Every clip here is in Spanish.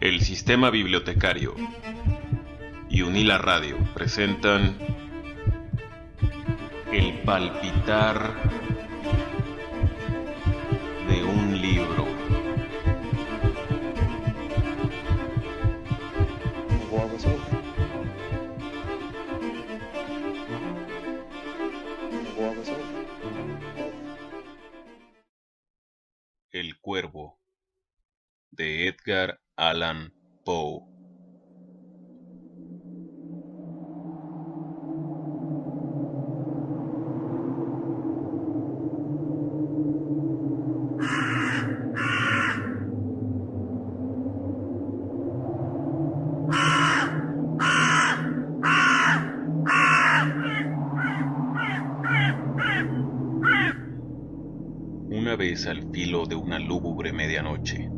El Sistema Bibliotecario y Unila Radio presentan El palpitar de un libro. El Cuervo, de Edgar Allan Poe. Una vez al filo de una lúgubre medianoche,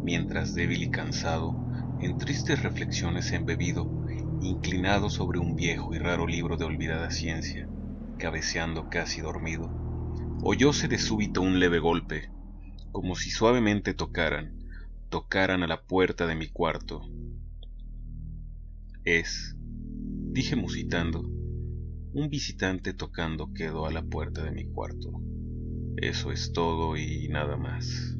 mientras débil y cansado, en tristes reflexiones embebido, inclinado sobre un viejo y raro libro de olvidada ciencia, cabeceando casi dormido, oyóse de súbito un leve golpe, como si suavemente tocaran a la puerta de mi cuarto. Dije musitando, un visitante tocando quedó a la puerta de mi cuarto. Eso es todo y nada más.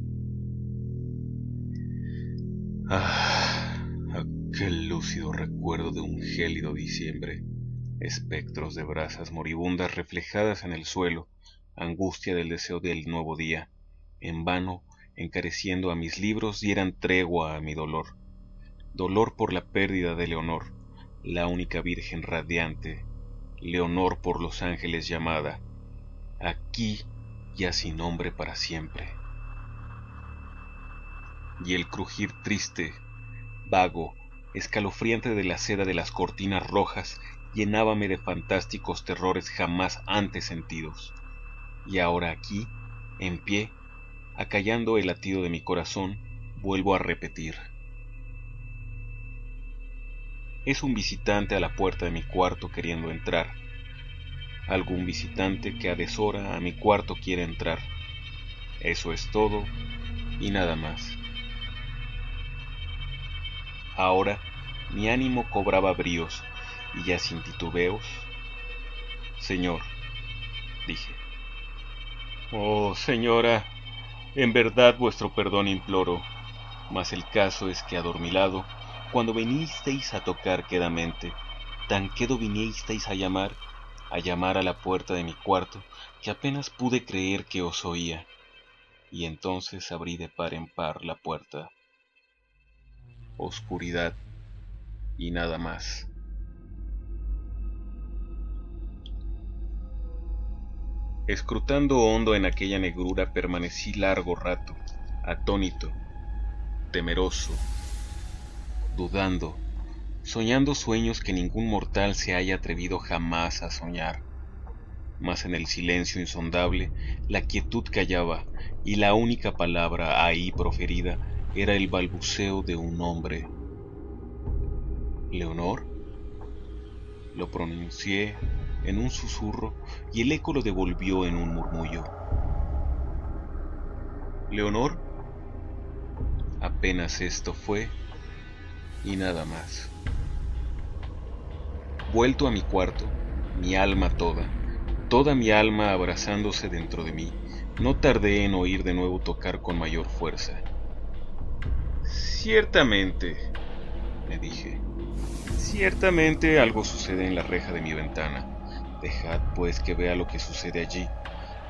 Aquel lúcido recuerdo de un gélido diciembre, espectros de brasas moribundas reflejadas en el suelo, angustia del deseo del nuevo día, en vano encareciendo a mis libros dieran tregua a mi dolor por la pérdida de Leonor, la única virgen radiante, Leonor por los ángeles llamada, aquí ya sin nombre para siempre. Y el crujir triste, vago, escalofriante de la seda de las cortinas rojas llenábame de fantásticos terrores jamás antes sentidos. Y ahora aquí, en pie, acallando el latido de mi corazón, vuelvo a repetir. Es un visitante a la puerta de mi cuarto queriendo entrar. Algún visitante que a deshora a mi cuarto quiere entrar. Eso es todo y nada más. Ahora mi ánimo cobraba bríos y ya sin titubeos. Señor, dije. Oh, señora, en verdad vuestro perdón imploro, mas el caso es que adormilado, cuando vinisteis a tocar quedamente, tan quedo vinisteis a llamar a la puerta de mi cuarto, que apenas pude creer que os oía, y entonces abrí de par en par la puerta. Oscuridad y nada más. Escrutando hondo en aquella negrura permanecí largo rato, atónito, temeroso, dudando, soñando sueños que ningún mortal se haya atrevido jamás a soñar. Mas en el silencio insondable, la quietud callaba, y la única palabra ahí proferida era el balbuceo de un nombre. ¿Leonor? Lo pronuncié en un susurro y el eco lo devolvió en un murmullo. ¿Leonor? Apenas esto fue y nada más. Vuelto a mi cuarto, mi alma toda mi alma abrazándose dentro de mí, no tardé en oír de nuevo tocar con mayor fuerza. Ciertamente, me dije, ciertamente algo sucede en la reja de mi ventana. Dejad pues que vea lo que sucede allí,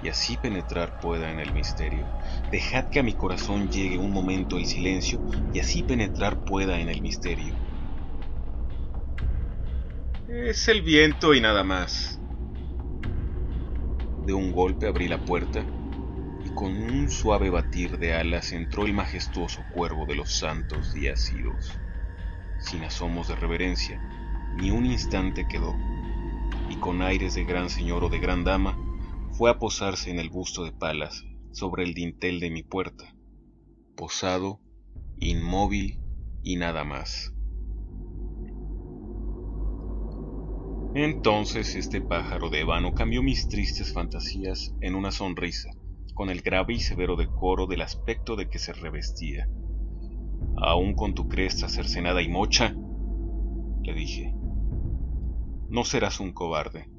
y así penetrar pueda en el misterio. Dejad que a mi corazón llegue un momento el silencio, y así penetrar pueda en el misterio. Es el viento y nada más. De un golpe abrí la puerta, y con un suave batir de alas entró el majestuoso cuervo de los santos días idos. Sin asomos de reverencia, ni un instante quedó, y con aires de gran señor o de gran dama, fue a posarse en el busto de Palas, sobre el dintel de mi puerta, posado, inmóvil y nada más. Entonces este pájaro de ébano cambió mis tristes fantasías en una sonrisa, con el grave y severo decoro del aspecto de que se revestía. aún con tu cresta cercenada y mocha, le dije, no serás un cobarde,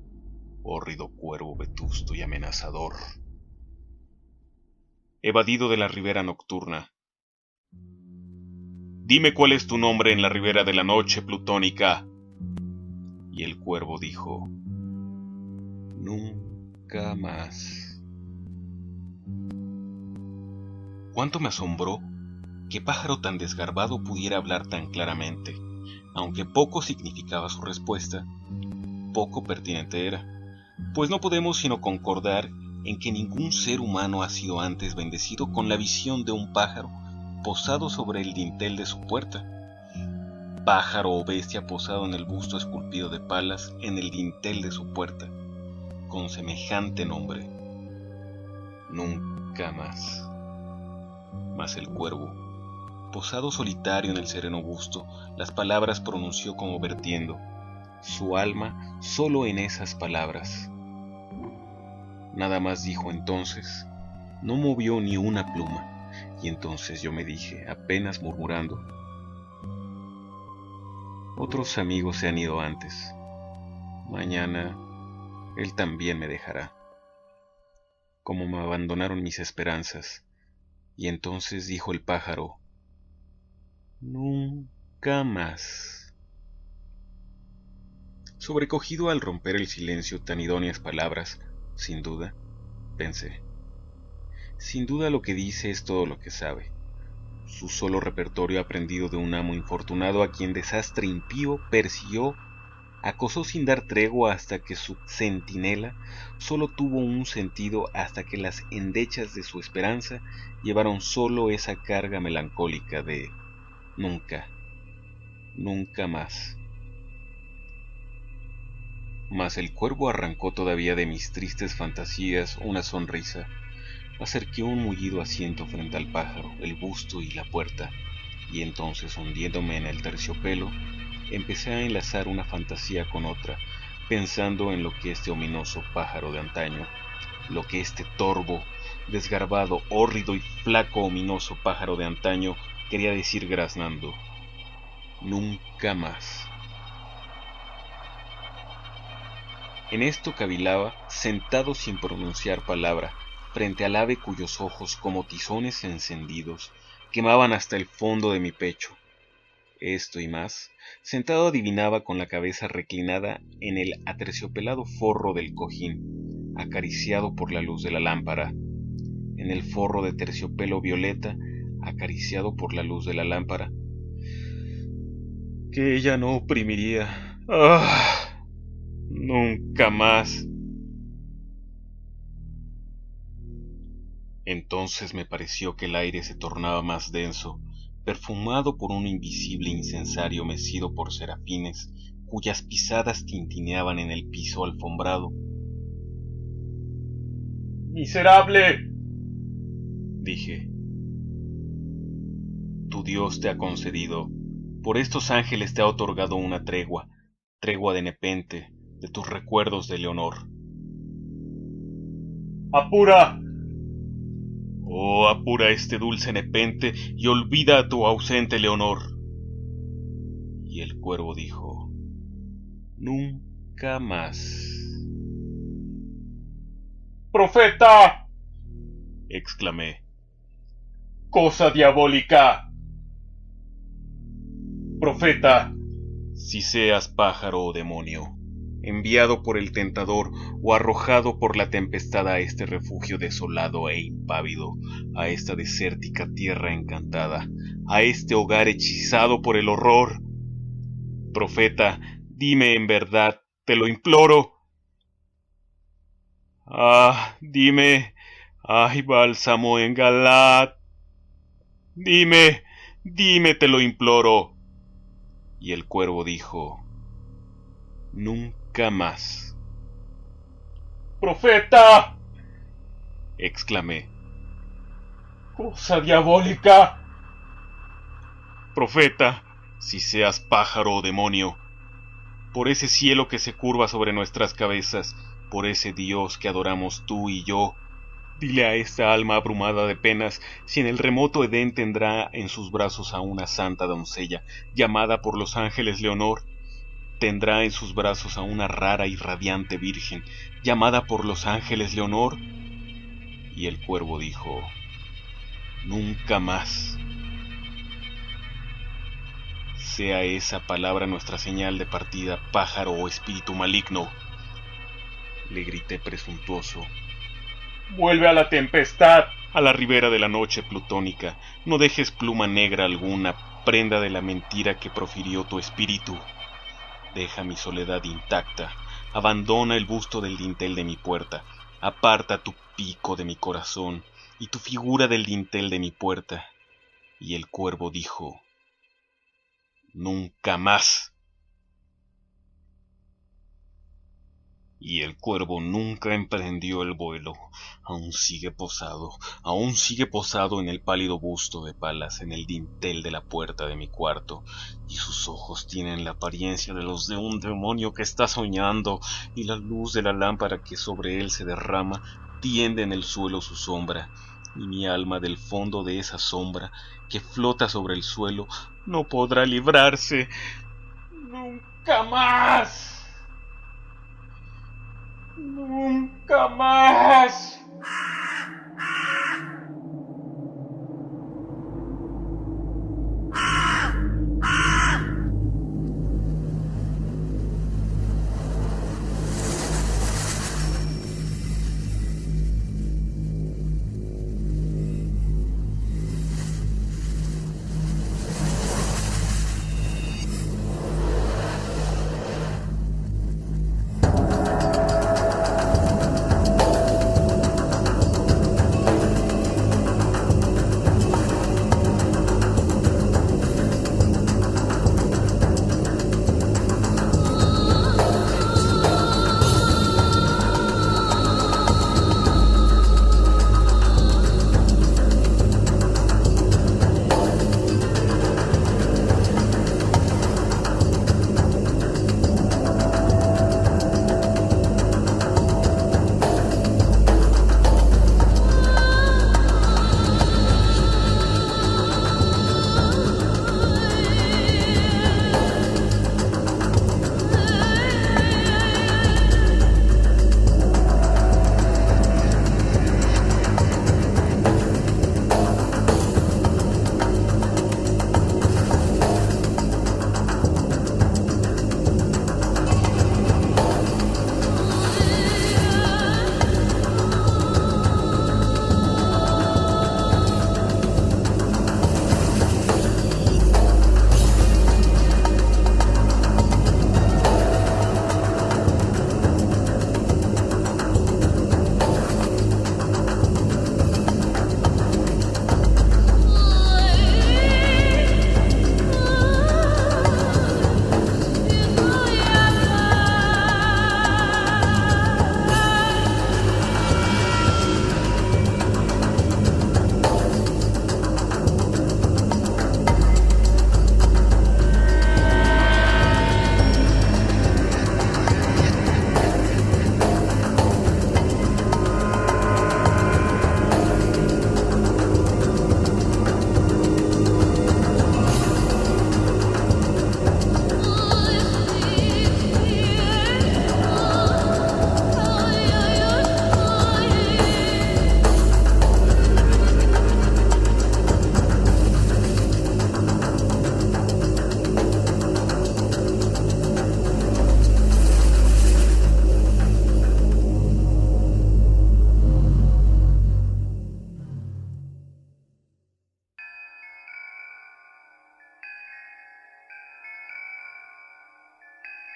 hórrido cuervo vetusto y amenazador, evadido de la ribera nocturna. Dime cuál es tu nombre en la ribera de la noche plutónica. Y el cuervo dijo, nunca más. Cuánto me asombró que pájaro tan desgarbado pudiera hablar tan claramente, aunque poco significaba su respuesta, poco pertinente era, pues no podemos sino concordar en que ningún ser humano ha sido antes bendecido con la visión de un pájaro posado sobre el dintel de su puerta, pájaro o bestia posado en el busto esculpido de palas en el dintel de su puerta, con semejante nombre. Nunca más. Mas el cuervo, posado solitario en el sereno busto, las palabras pronunció como vertiendo su alma solo en esas palabras. Nada más dijo entonces, no movió ni una pluma, y entonces yo me dije, apenas murmurando, otros amigos se han ido antes, mañana él también me dejará, como me abandonaron mis esperanzas. Y entonces dijo el pájaro, nunca más. Sobrecogido al romper el silencio tan idóneas palabras, sin duda, pensé, sin duda lo que dice es todo lo que sabe, su solo repertorio aprendido de un amo infortunado a quien desastre impío persiguió, acosó sin dar tregua hasta que su centinela solo tuvo un sentido, hasta que las endechas de su esperanza llevaron solo esa carga melancólica de nunca, nunca más. Mas el cuervo arrancó todavía de mis tristes fantasías una sonrisa. Acerqué un mullido asiento frente al pájaro, el busto y la puerta, y entonces, hundiéndome en el terciopelo, empecé a enlazar una fantasía con otra, pensando en lo que este ominoso pájaro de antaño, lo que este torvo, desgarbado, hórrido y flaco ominoso pájaro de antaño quería decir graznando. Nunca más. En esto cavilaba, sentado sin pronunciar palabra, frente al ave cuyos ojos, como tizones encendidos, quemaban hasta el fondo de mi pecho. Esto y más, sentado adivinaba con la cabeza reclinada en el aterciopelado forro del cojín, acariciado por la luz de la lámpara, en el forro de terciopelo violeta, acariciado por la luz de la lámpara, que ella no oprimiría. ¡Ah! Nunca más. Entonces me pareció que el aire se tornaba más denso, perfumado por un invisible incensario mecido por serafines, cuyas pisadas tintineaban en el piso alfombrado. ¡Miserable!, dije. Tu Dios te ha concedido, por estos ángeles te ha otorgado una tregua, tregua de nepente, de tus recuerdos de Leonor. ¡Apura! Oh, apura este dulce nepente y olvida a tu ausente Leonor. Y el cuervo dijo, nunca más. ¡Profeta!, exclamé. ¡Cosa diabólica! Profeta, si seas pájaro o demonio, enviado por el tentador o arrojado por la tempestad a este refugio desolado e impávido, a esta desértica tierra encantada, a este hogar hechizado por el horror. Profeta, dime en verdad, te lo imploro. Ah, dime, ay, bálsamo en Galat. Dime, dime, te lo imploro. Y el cuervo dijo, nunca más. ¡Profeta!, exclamé. ¡Cosa diabólica! Profeta, si seas pájaro o demonio, por ese cielo que se curva sobre nuestras cabezas, por ese Dios que adoramos tú y yo, Dile a esta alma abrumada de penas si en el remoto Edén tendrá en sus brazos a una santa doncella, llamada por los ángeles Leonor. Tendrá en sus brazos a una rara y radiante virgen, llamada por los ángeles Leonor. Y el cuervo dijo: nunca más. Sea esa palabra nuestra señal de partida, pájaro o espíritu maligno. Le grité presuntuoso. Vuelve a la tempestad, a la ribera de la noche plutónica. No dejes pluma negra alguna, prenda de la mentira que profirió tu espíritu. Deja mi soledad intacta, abandona el busto del dintel de mi puerta, aparta tu pico de mi corazón y tu figura del dintel de mi puerta. Y el cuervo dijo: nunca más. Y el cuervo nunca emprendió el vuelo. Aún sigue posado en el pálido busto de Palas, en el dintel de la puerta de mi cuarto, y sus ojos tienen la apariencia de los de un demonio que está soñando, y la luz de la lámpara que sobre él se derrama tiende en el suelo su sombra, y mi alma del fondo de esa sombra que flota sobre el suelo no podrá librarse. ¡Nunca más! ¡Nunca más!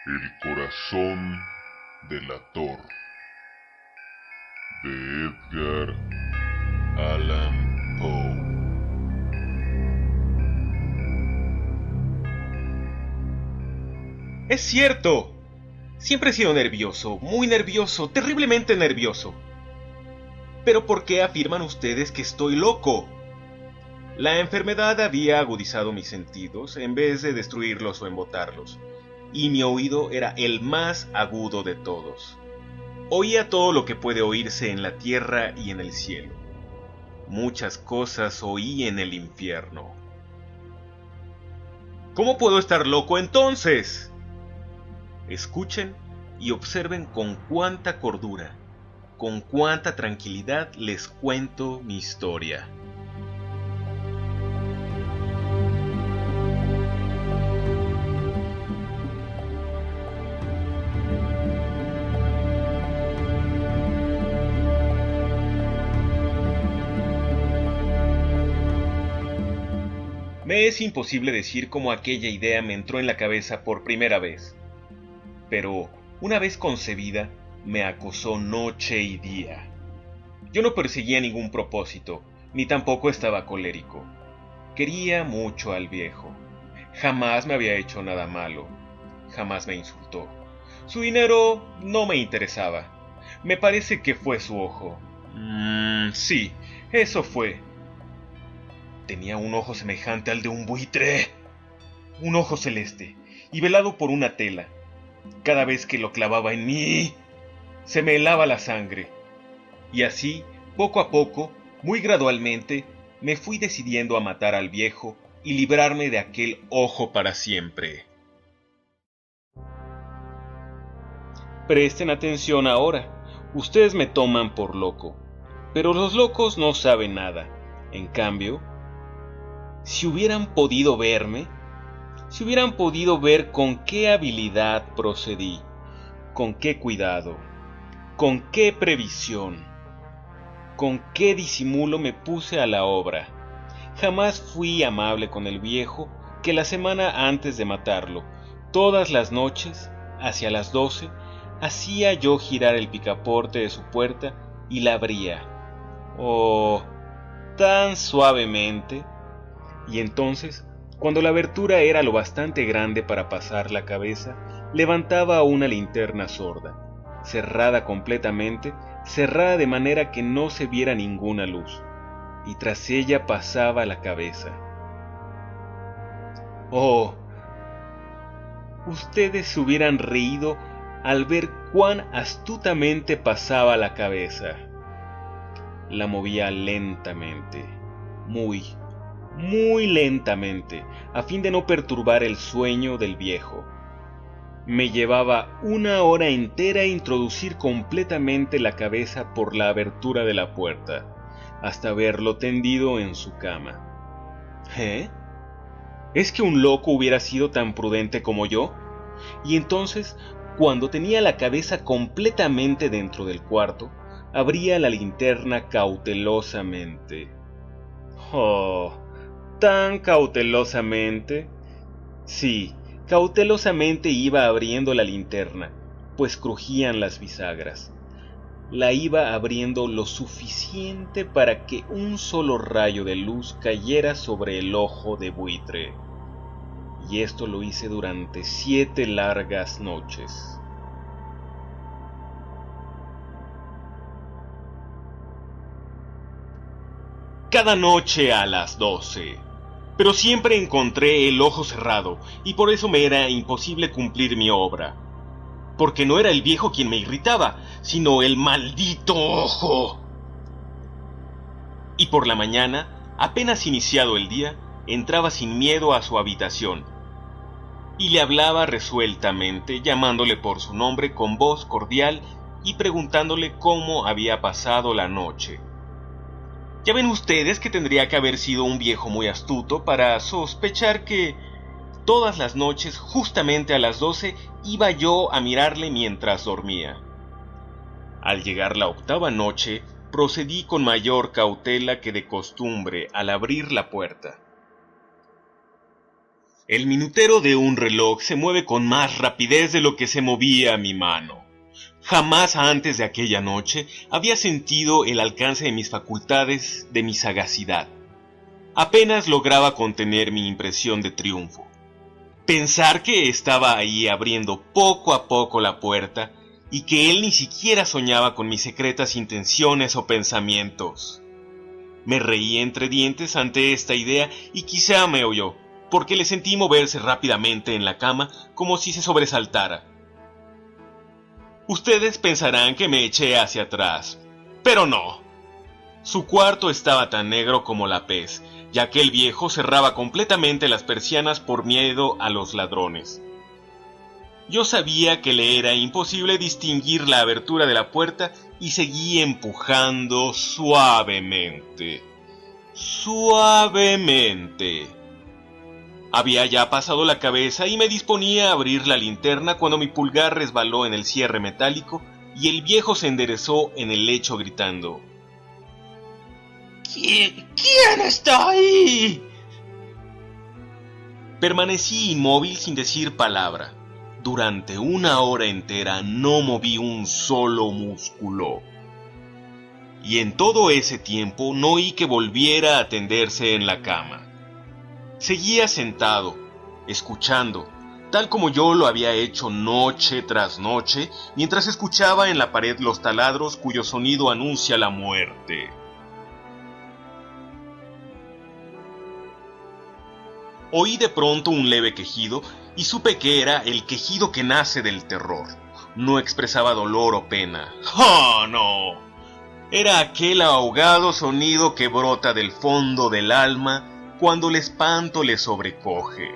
El corazón delator de Edgar Allan Poe. ¡Es cierto! Siempre he sido nervioso, muy nervioso, terriblemente nervioso. ¿Pero por qué afirman ustedes que estoy loco? La enfermedad había agudizado mis sentidos en vez de destruirlos o embotarlos, y mi oído era el más agudo de todos. Oía todo lo que puede oírse en la tierra y en el cielo. Muchas cosas oí en el infierno. ¿Cómo puedo estar loco entonces? Escuchen y observen con cuánta cordura, con cuánta tranquilidad les cuento mi historia. Me es imposible decir cómo aquella idea me entró en la cabeza por primera vez, pero una vez concebida, me acosó noche y día. Yo no perseguía ningún propósito, ni tampoco estaba colérico. Quería mucho al viejo. Jamás me había hecho nada malo, jamás me insultó. Su dinero no me interesaba. Me parece que fue su ojo. Sí, eso fue. Tenía un ojo semejante al de un buitre, un ojo celeste y velado por una tela. Cada vez que lo clavaba en mí, se me helaba la sangre. Y así, poco a poco, muy gradualmente, me fui decidiendo a matar al viejo y librarme de aquel ojo para siempre. Presten atención ahora. Ustedes me toman por loco, pero los locos no saben nada. En cambio, si hubieran podido verme, si hubieran podido ver con qué habilidad procedí, con qué cuidado, con qué previsión, con qué disimulo me puse a la obra. Jamás fui amable con el viejo que la semana antes de matarlo, todas las noches, hacia las 12, hacía yo girar el picaporte de su puerta y la abría. Oh, tan suavemente. Y entonces, cuando la abertura era lo bastante grande para pasar la cabeza, levantaba una linterna sorda, cerrada completamente, cerrada de manera que no se viera ninguna luz, y tras ella pasaba la cabeza. Oh, ustedes se hubieran reído al ver cuán astutamente pasaba la cabeza. La movía lentamente, muy lentamente, a fin de no perturbar el sueño del viejo. Me llevaba 1 hora entera introducir completamente la cabeza por la abertura de la puerta, hasta verlo tendido en su cama. ¿Eh? ¿Es que un loco hubiera sido tan prudente como yo? Y entonces, cuando tenía la cabeza completamente dentro del cuarto, abría la linterna cautelosamente. Oh, tan cautelosamente. Sí, cautelosamente iba abriendo la linterna, pues crujían las bisagras. La iba abriendo lo suficiente para que un solo rayo de luz cayera sobre el ojo de buitre. Y esto lo hice durante 7 largas noches. Cada noche a las 12. Pero siempre encontré el ojo cerrado, y por eso me era imposible cumplir mi obra. Porque no era el viejo quien me irritaba, sino el maldito ojo. Y por la mañana, apenas iniciado el día, entraba sin miedo a su habitación, y le hablaba resueltamente, llamándole por su nombre con voz cordial y preguntándole cómo había pasado la noche. Ya ven ustedes que tendría que haber sido un viejo muy astuto para sospechar que todas las noches, justamente a las 12, iba yo a mirarle mientras dormía. Al llegar la 8ª noche, procedí con mayor cautela que de costumbre al abrir la puerta. El minutero de un reloj se mueve con más rapidez de lo que se movía mi mano. Jamás antes de aquella noche había sentido el alcance de mis facultades, de mi sagacidad. Apenas lograba contener mi impresión de triunfo. Pensar que estaba ahí abriendo poco a poco la puerta y que él ni siquiera soñaba con mis secretas intenciones o pensamientos. Me reí entre dientes ante esta idea y quizá me oyó, porque le sentí moverse rápidamente en la cama como si se sobresaltara. Ustedes pensarán que me eché hacia atrás, pero no. Su cuarto estaba tan negro como la pez, ya que el viejo cerraba completamente las persianas por miedo a los ladrones. Yo sabía que le era imposible distinguir la abertura de la puerta y seguí empujando suavemente. Suavemente. Había ya pasado la cabeza y me disponía a abrir la linterna cuando mi pulgar resbaló en el cierre metálico y el viejo se enderezó en el lecho gritando: ¿Quién está ahí? Permanecí inmóvil sin decir palabra. Durante 1 hora entera no moví un solo músculo. Y en todo ese tiempo no oí que volviera a tenderse en la cama. Seguía sentado, escuchando, tal como yo lo había hecho noche tras noche, mientras escuchaba en la pared los taladros cuyo sonido anuncia la muerte. Oí de pronto un leve quejido y supe que era el quejido que nace del terror. No expresaba dolor o pena. ¡Oh, no! Era aquel ahogado sonido que brota del fondo del alma cuando el espanto le sobrecoge.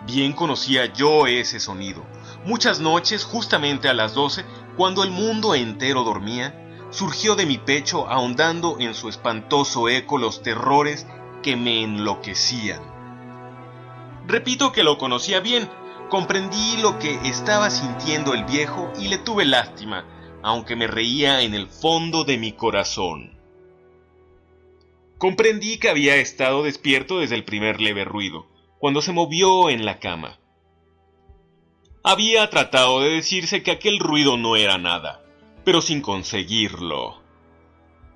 Bien conocía yo ese sonido. Muchas noches, justamente a las 12, cuando el mundo entero dormía, surgió de mi pecho ahondando en su espantoso eco los terrores que me enloquecían. Repito que lo conocía bien, comprendí lo que estaba sintiendo el viejo y le tuve lástima, aunque me reía en el fondo de mi corazón. Comprendí que había estado despierto desde el primer leve ruido, cuando se movió en la cama. Había tratado de decirse que aquel ruido no era nada, pero sin conseguirlo.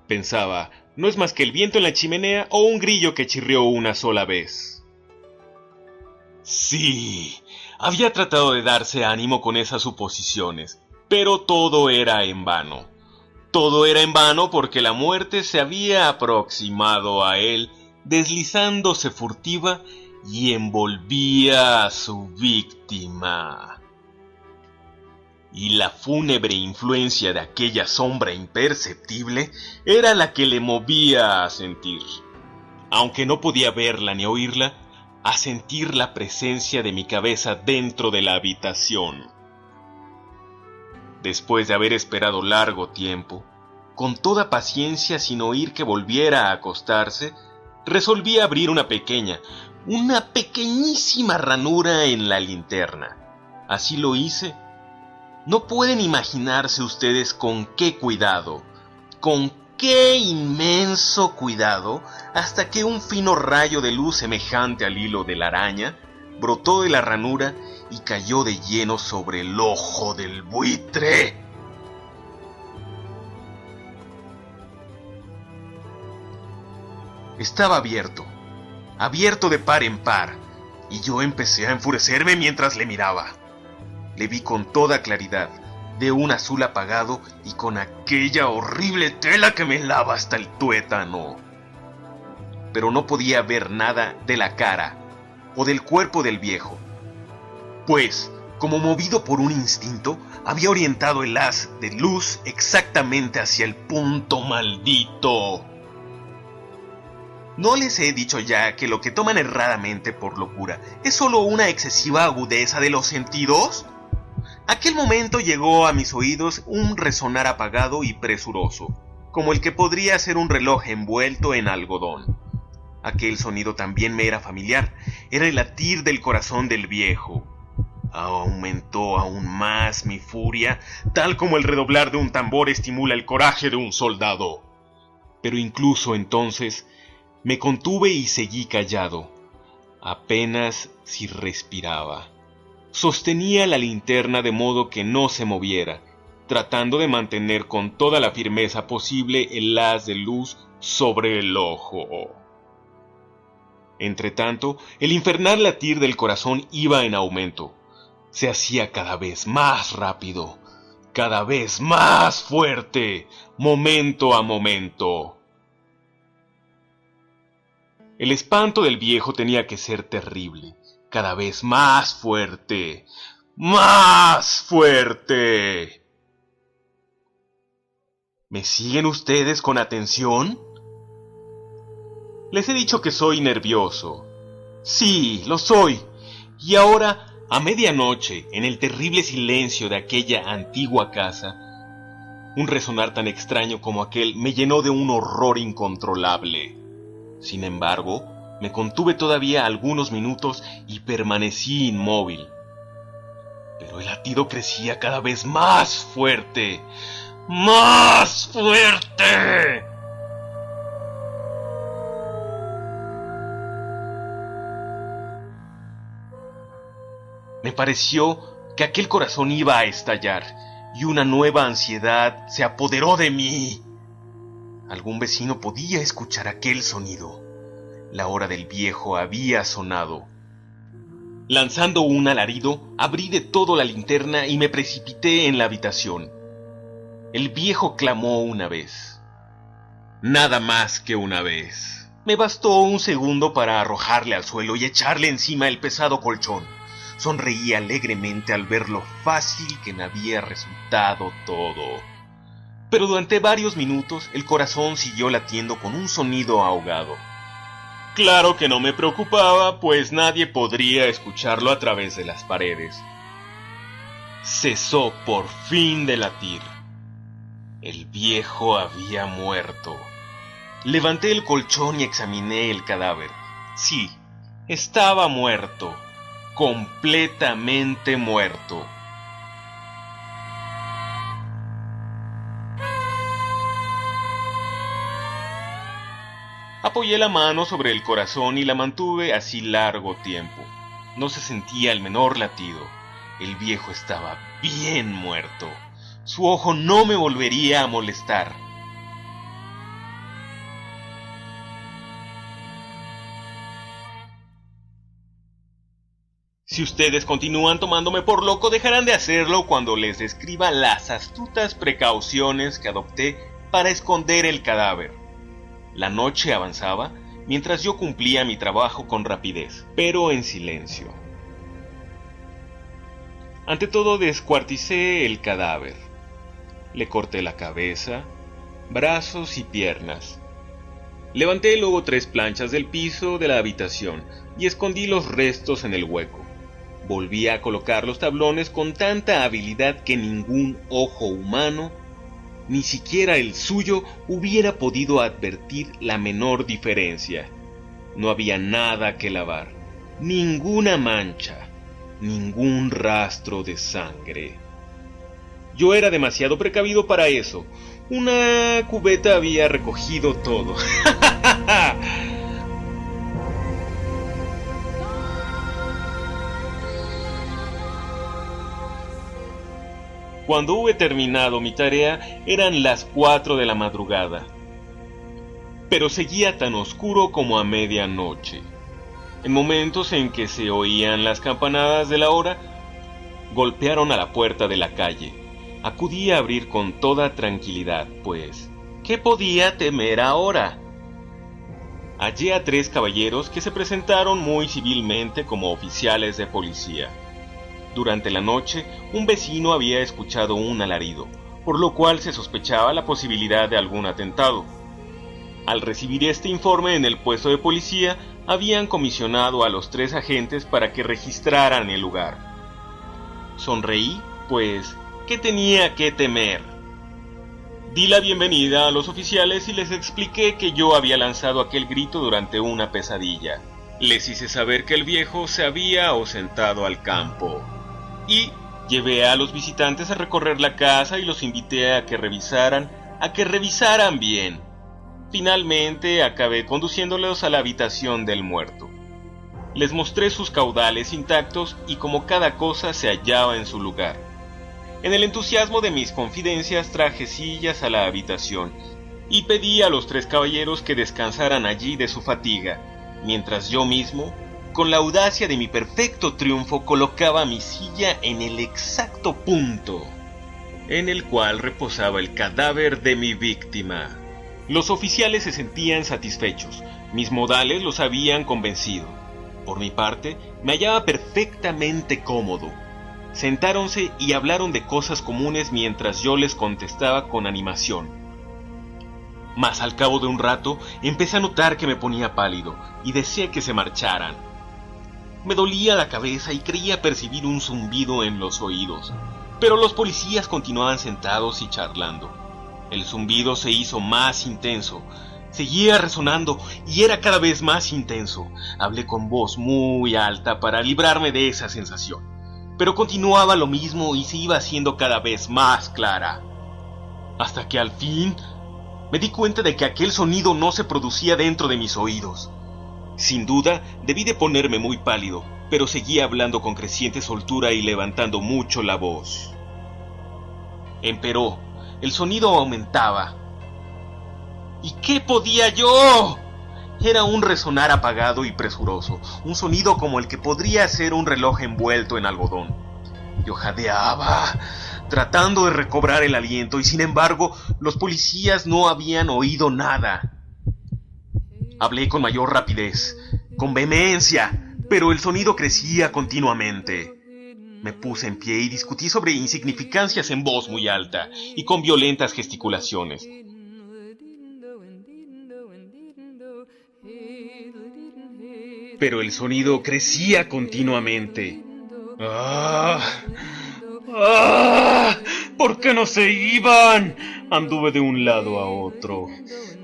Pensaba, no es más que el viento en la chimenea o un grillo que chirrió una sola vez. Sí, había tratado de darse ánimo con esas suposiciones, pero todo era en vano. Todo era en vano porque la muerte se había aproximado a él, deslizándose furtiva y envolvía a su víctima. Y la fúnebre influencia de aquella sombra imperceptible era la que le movía a sentir, aunque no podía verla ni oírla, a sentir la presencia de mi cabeza dentro de la habitación. Después de haber esperado largo tiempo, con toda paciencia sin oír que volviera a acostarse, resolví abrir una pequeñísima ranura en la linterna. Así lo hice. No pueden imaginarse ustedes con qué cuidado, con qué inmenso cuidado, hasta que un fino rayo de luz semejante al hilo de la araña brotó de la ranura y cayó de lleno sobre el ojo del buitre. Estaba abierto de par en par, y yo empecé a enfurecerme mientras le miraba. Le vi con toda claridad, de un azul apagado y con aquella horrible tela que me lava hasta el tuétano. Pero no podía ver nada de la cara o del cuerpo del viejo, pues, como movido por un instinto, había orientado el haz de luz exactamente hacia el punto maldito. ¿No les he dicho ya que lo que toman erradamente por locura es solo una excesiva agudeza de los sentidos? Aquel momento llegó a mis oídos un resonar apagado y presuroso, como el que podría ser un reloj envuelto en algodón. Aquel sonido también me era familiar, era el latir del corazón del viejo. Aumentó aún más mi furia, tal como el redoblar de un tambor estimula el coraje de un soldado. Pero incluso entonces me contuve y seguí callado, apenas si respiraba. Sostenía la linterna de modo que no se moviera, tratando de mantener con toda la firmeza posible el haz de luz sobre el ojo. Entretanto, el infernal latir del corazón iba en aumento. Se hacía cada vez más rápido, cada vez más fuerte, momento a momento. El espanto del viejo tenía que ser terrible, cada vez más fuerte. ¡Más fuerte! ¿Me siguen ustedes con atención? Les he dicho que soy nervioso. Sí, lo soy. Y ahora, a medianoche, en el terrible silencio de aquella antigua casa, un resonar tan extraño como aquel me llenó de un horror incontrolable. Sin embargo, me contuve todavía algunos minutos y permanecí inmóvil. Pero el latido crecía cada vez más fuerte. ¡Más fuerte! Me pareció que aquel corazón iba a estallar y una nueva ansiedad se apoderó de mí. Algún vecino podía escuchar aquel sonido. La hora del viejo había sonado. Lanzando un alarido, abrí de todo la linterna y me precipité en la habitación. El viejo clamó una vez. Nada más que una vez. Me bastó un segundo para arrojarle al suelo y echarle encima el pesado colchón. Sonreí alegremente al ver lo fácil que me había resultado todo. Pero durante varios minutos el corazón siguió latiendo con un sonido ahogado. Claro que no me preocupaba, pues nadie podría escucharlo a través de las paredes. Cesó por fin de latir. El viejo había muerto. Levanté el colchón y examiné el cadáver. Sí, estaba muerto. Completamente muerto. Apoyé la mano sobre el corazón y la mantuve así largo tiempo. No se sentía el menor latido. El viejo estaba bien muerto. Su ojo no me volvería a molestar. Si ustedes continúan tomándome por loco, dejarán de hacerlo cuando les describa las astutas precauciones que adopté para esconder el cadáver. La noche avanzaba mientras yo cumplía mi trabajo con rapidez, pero en silencio. Ante todo descuarticé el cadáver. Le corté la cabeza, brazos y piernas. Levanté luego 3 planchas del piso de la habitación y escondí los restos en el hueco. Volví a colocar los tablones con tanta habilidad que ningún ojo humano, ni siquiera el suyo, hubiera podido advertir la menor diferencia. No había nada que lavar, ninguna mancha, ningún rastro de sangre. Yo era demasiado precavido para eso. Una cubeta había recogido todo. Cuando hube terminado mi tarea, eran las 4 de la madrugada. Pero seguía tan oscuro como a medianoche. En momentos en que se oían las campanadas de la hora, golpearon a la puerta de la calle. Acudí a abrir con toda tranquilidad, pues, ¿qué podía temer ahora? Hallé a 3 caballeros que se presentaron muy civilmente como oficiales de policía. Durante la noche, un vecino había escuchado un alarido, por lo cual se sospechaba la posibilidad de algún atentado. Al recibir este informe en el puesto de policía, habían comisionado a los 3 agentes para que registraran el lugar. Sonreí, pues, ¿qué tenía que temer? Di la bienvenida a los oficiales y les expliqué que yo había lanzado aquel grito durante una pesadilla. Les hice saber que el viejo se había ausentado al campo. Y llevé a los visitantes a recorrer la casa y los invité a que revisaran bien. Finalmente acabé conduciéndolos a la habitación del muerto. Les mostré sus caudales intactos y como cada cosa se hallaba en su lugar. En el entusiasmo de mis confidencias traje sillas a la habitación y pedí a los 3 caballeros que descansaran allí de su fatiga, mientras yo mismo, con la audacia de mi perfecto triunfo, colocaba mi silla en el exacto punto en el cual reposaba el cadáver de mi víctima. Los oficiales se sentían satisfechos, mis modales los habían convencido. Por mi parte, me hallaba perfectamente cómodo. Sentáronse y hablaron de cosas comunes mientras yo les contestaba con animación. Mas al cabo de un rato empecé a notar que me ponía pálido y deseé que se marcharan. Me dolía la cabeza y creía percibir un zumbido en los oídos, pero los policías continuaban sentados y charlando. El zumbido se hizo más intenso, seguía resonando y era cada vez más intenso. Hablé con voz muy alta para librarme de esa sensación, pero continuaba lo mismo y se iba haciendo cada vez más clara. Hasta que al fin me di cuenta de que aquel sonido no se producía dentro de mis oídos. Sin duda, debí de ponerme muy pálido, pero seguía hablando con creciente soltura y levantando mucho la voz. Emperó, el sonido aumentaba. ¿Y qué podía yo? Era un resonar apagado y presuroso, un sonido como el que podría ser un reloj envuelto en algodón. Yo jadeaba, tratando de recobrar el aliento, y sin embargo, los policías no habían oído nada. Hablé con mayor rapidez, con vehemencia, pero el sonido crecía continuamente. Me puse en pie y discutí sobre insignificancias en voz muy alta y con violentas gesticulaciones. Pero el sonido crecía continuamente. ¡Ah! ¡Ah! ¿Por qué no se iban? Anduve de un lado a otro.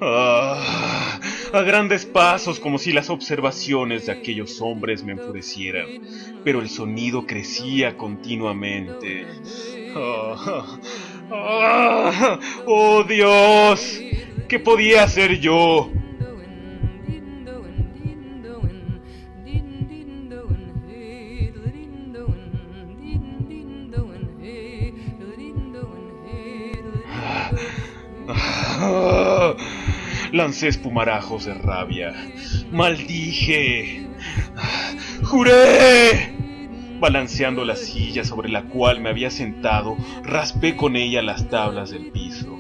¡Ah! A grandes pasos, como si las observaciones de aquellos hombres me enfurecieran. Pero el sonido crecía continuamente. ¡Ah! ¡Ah! ¡Oh, Dios! ¿Qué podía hacer yo? Lancé espumarajos de rabia. ¡Maldije! ¡Juré! Balanceando la silla sobre la cual me había sentado, raspé con ella las tablas del piso.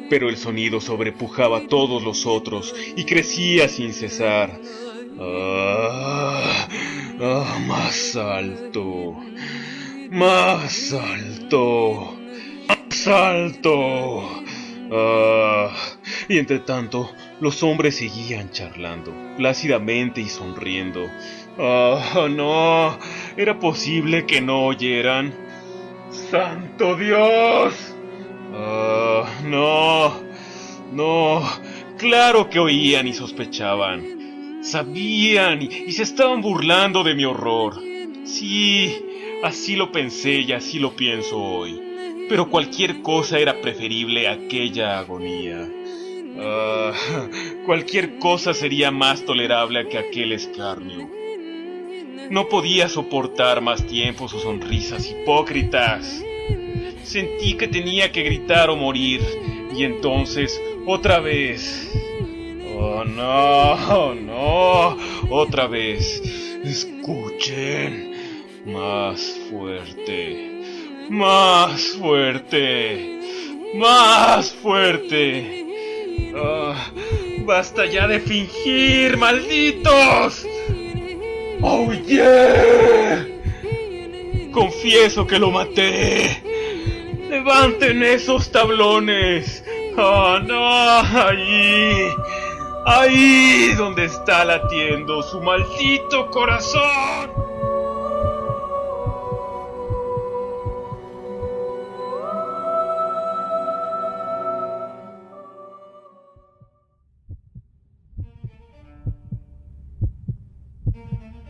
Pero el sonido sobrepujaba a todos los otros y crecía sin cesar. Más alto. Más alto. Más alto. Y entre tanto, los hombres seguían charlando, plácidamente y sonriendo. No, era posible que no oyeran. ¡Santo Dios! No, claro que oían y sospechaban. Sabían y se estaban burlando de mi horror. Sí, así lo pensé y así lo pienso hoy. Pero cualquier cosa era preferible a aquella agonía. Cualquier cosa sería más tolerable que aquel escarnio. No podía soportar más tiempo sus sonrisas hipócritas. Sentí que tenía que gritar o morir, y entonces, otra vez. No, otra vez. Escuchen. Más fuerte. Más fuerte. Más fuerte. Basta ya de fingir, malditos. ¡Oh, yeah! Confieso que lo maté. ¡Levanten esos tablones! ¡Oh, no! ¡Ahí! Donde está latiendo su maldito corazón.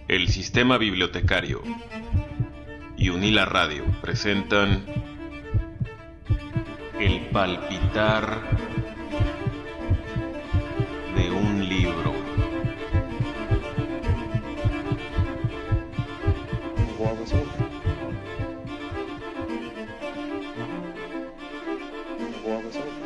El Sistema Bibliotecario y Unila Radio presentan El palpitar de un libro. War was over.